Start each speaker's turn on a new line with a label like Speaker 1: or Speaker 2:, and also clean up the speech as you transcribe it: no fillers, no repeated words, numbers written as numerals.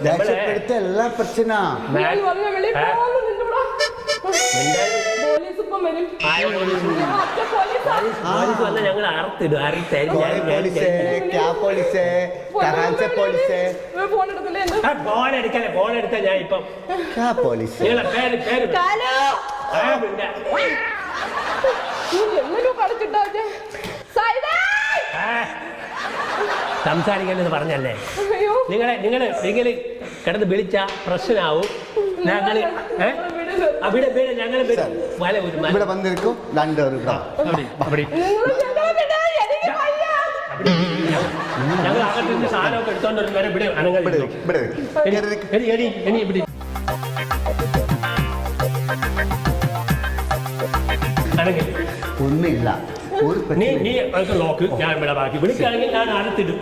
Speaker 1: രക്ഷപ്പെടുത്ത എല്ലാ പ്രശ്ന
Speaker 2: ഞങ്ങൾ അറുത്തിടും ഫോൺ എടുക്കല്ലേ ഫോൺ എടുത്ത ഞാൻ ഇപ്പം നിങ്ങളെ പേര് പേര് സംസാരിക്കണ്ടെന്ന് പറഞ്ഞല്ലേ നിങ്ങൾ കിടന്ന് വിളിച്ച പ്രശ്നമാവും ഞങ്ങൾ ഞങ്ങൾ
Speaker 1: ഇവിടെ വന്നിരിക്കും
Speaker 2: ഞങ്ങൾ അകത്ത് സാധനമൊക്കെ എടുത്തോണ്ട് വരെ ഇവിടെ
Speaker 1: ഒന്നുമില്ല
Speaker 2: നീ നോക്ക് ഞാൻ ഇവിടെ ബാക്കി വിളിക്കുകയാണെങ്കിൽ ഞാൻ അകത്തിടും